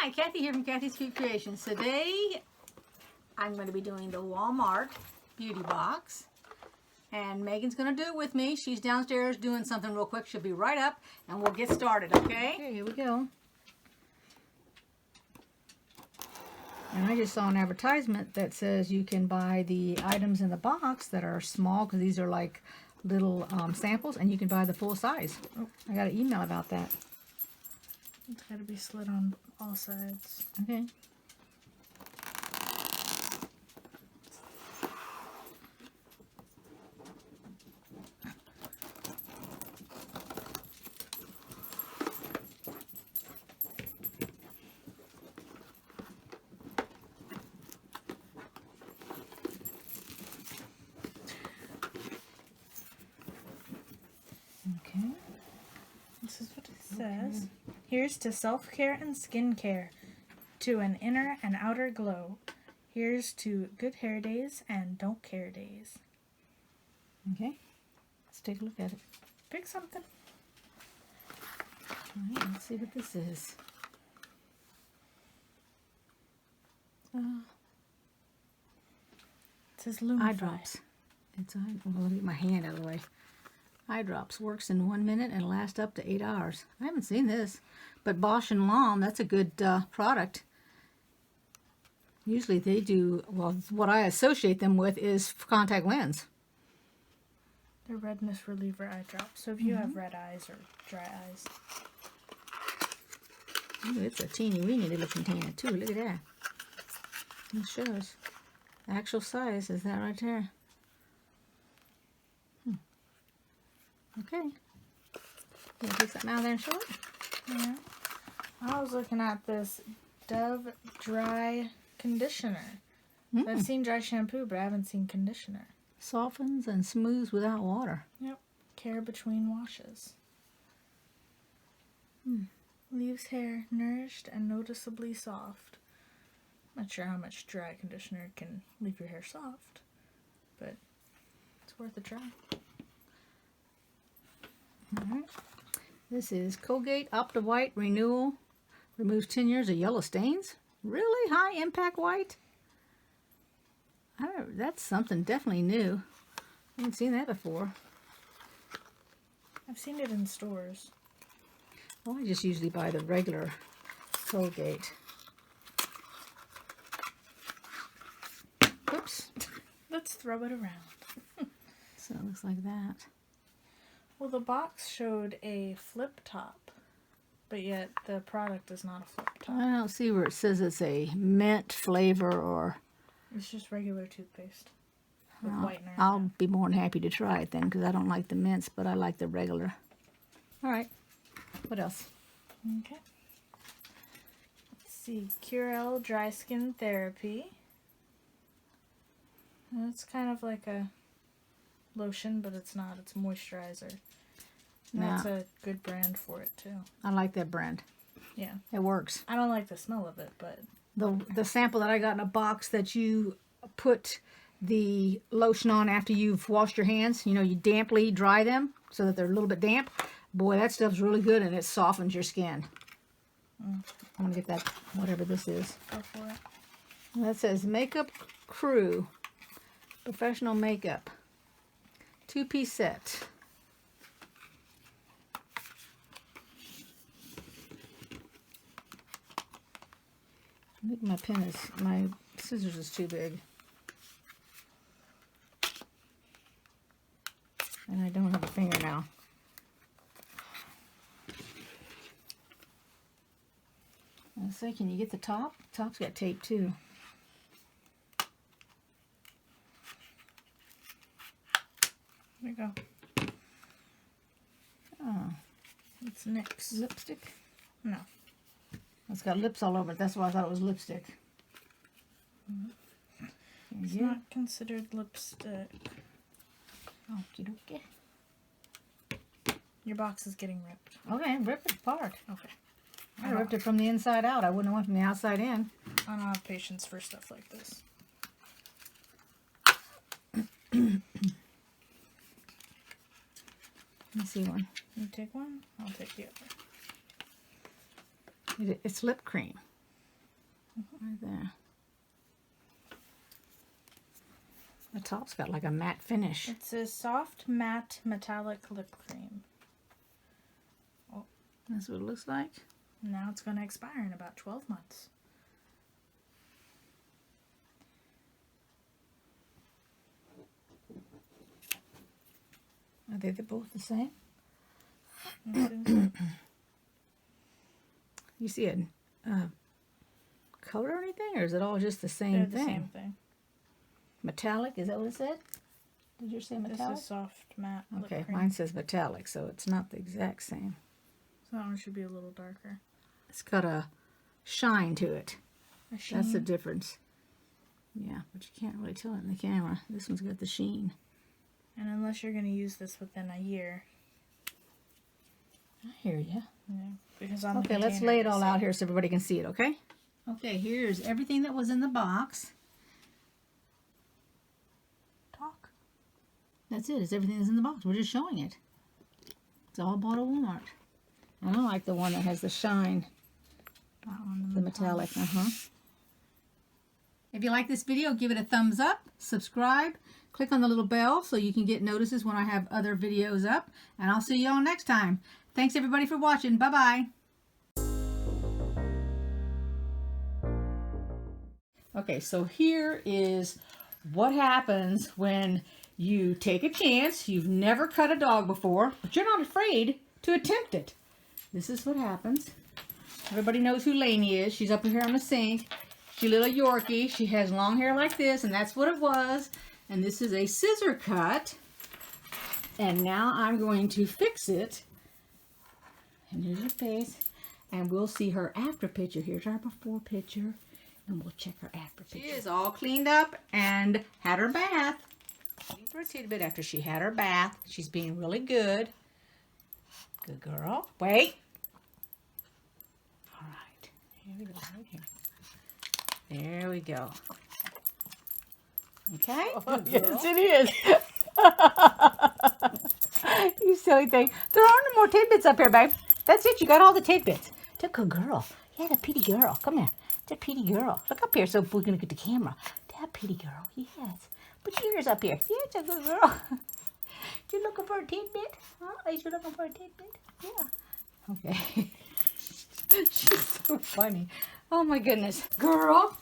Hi, Kathy here from Kathy's Cute Creations. Today, I'm going to be doing the Wal-Mart beauty box. And Megan's going to do it with me. She's downstairs doing something real quick. She'll be right up and we'll get started, okay? Okay, here we go. And I just saw an advertisement that says you can buy the items in the box that are small, because these are like little samples, and you can buy the full size. Oh, I got an email about that. It's got to be slit on all sides. Okay. Okay. This is what it says. Here's to self-care and skincare, to an inner and outer glow. Here's to good hair days and don't care days. Okay. Let's take a look at it. Pick something. All right, let's see what this is. It says Lumify. Eye drops. Well, let me get my hand out of the way. Eye drops works in 1 minute and lasts up to 8 hours. I haven't seen this, but Bosch and Lomb, that's a good product. Usually they do, well, what I associate them with is contact lens. They're redness reliever eye drops. So if you have red eyes or dry eyes. Ooh, it's a teeny weeny little container too. Look at that. It shows. The actual size is that right there. Okay. You take something out of there and show it? Yeah. I was looking at this Dove Dry Conditioner. I've seen dry shampoo, but I haven't seen conditioner. Softens and smooths without water. Yep. Care between washes. Leaves hair nourished and noticeably soft. Not sure how much dry conditioner can leave your hair soft, but it's worth a try. Alright. This is Colgate Opta White Renewal. Removes 10 years of yellow stains. Really? High impact white? That's something definitely new. I haven't seen that before. I've seen it in stores. Well, I just usually buy the regular Colgate. Oops. Let's throw it around. So it looks like that. Well, the box showed a flip top, but yet the product is not a flip top. I don't see where it says it's a mint flavor or... It's just regular toothpaste with whitener. I'll be more than happy to try it then, because I don't like the mints, but I like the regular. Alright. What else? Okay. Let's see. Curel Dry Skin Therapy. And it's kind of like a lotion, but it's not. It's moisturizer. That's a good brand for it too. I like that brand. Yeah. It works. I don't like the smell of it, but The sample that I got in a box that you put the lotion on after you've washed your hands, you know, you damply dry them so that they're a little bit damp. Boy, that stuff's really good, and it softens your skin. I'm going to get that, whatever this is. go for it. And that says Makeup Crew Professional Makeup 2-piece set. I think my scissors is too big. And I don't have a finger now. Let's say, can you get the top? The top's got tape too. There you go. Oh, It's NYX. lipstick? No. It's got lips all over it. That's why I thought it was lipstick. It's not considered lipstick. Okie dokie. Your box is getting ripped. Okay, rip it apart. Okay. I ripped it from the inside out. I wouldn't have went from the outside in. I don't have patience for stuff like this. Let me see one. You take one, I'll take the other. It's lip cream. Right there. The top's got like a matte finish. It says soft matte metallic lip cream. That's what it looks like. Now it's going to expire in about 12 months. Are they both the same? You see a color or anything, or is it all just the same They're thing? the same thing. Metallic, is that what it said? Did you say metallic? This is soft matte lip Okay, cream. mine says metallic, so it's not the exact same. So that one should be a little darker. It's got a shine to it. A sheen. That's the difference. Yeah, but you can't really tell it in the camera. This one's got the sheen. And unless you're going to use this within a year. I hear you. Yeah, because on the Okay, let's container lay it all says- out here so everybody can see it, okay? Okay, here's everything that was in the box. Talk. That's it. It's everything that's in the box. We're just showing it. It's all bought at Walmart. I don't like the one that has the shine. That one, The metallic, If you like this video, give it a thumbs up, subscribe, click on the little bell so you can get notices when I have other videos up, and I'll see you all next time. Thanks everybody for watching. Bye-bye. Okay, so here is what happens when you take a chance. You've never cut a dog before, but you're not afraid to attempt it. This is what happens. Everybody knows who Lainey is. She's up here on the sink. She's a little Yorkie. She has long hair like this, and that's what it was. And this is a scissor cut. And now I'm going to fix it. And here's her face. And we'll see her after picture. Here's our before picture. And we'll check her after picture. She is all cleaned up and had her bath. For a tidbit after she had her bath. She's being really good. Good girl. Wait. All right. Here we go. Right here. There we go. Okay. Oh, yes, it is. You silly thing. There are no more tidbits up here, babe. That's it. You got all the tidbits. It's a good girl. Yeah, the pretty girl. Come here. It's a pretty girl. Look up here so we're going to get the camera. That pretty girl. Yes. Put your ears up here. Yeah, it's a good girl. You looking for a tidbit? Huh? Is you looking for a tidbit? Yeah. Okay. She's so funny. Oh my goodness. Girl.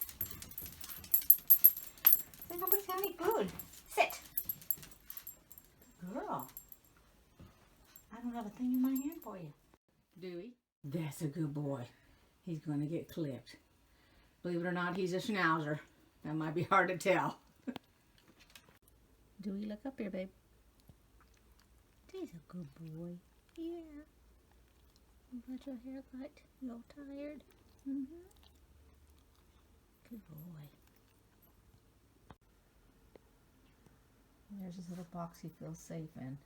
Nobody's got any food. Sit. Girl. I don't have a thing in my hand for you. Dewey. That's a good boy. He's going to get clipped. Believe it or not, he's a schnauzer. That might be hard to tell. Dewey, look up here, babe. He's a good boy. Yeah. You got your haircut? You all tired? Mm-hmm. Good boy. There's his little box he feels safe in.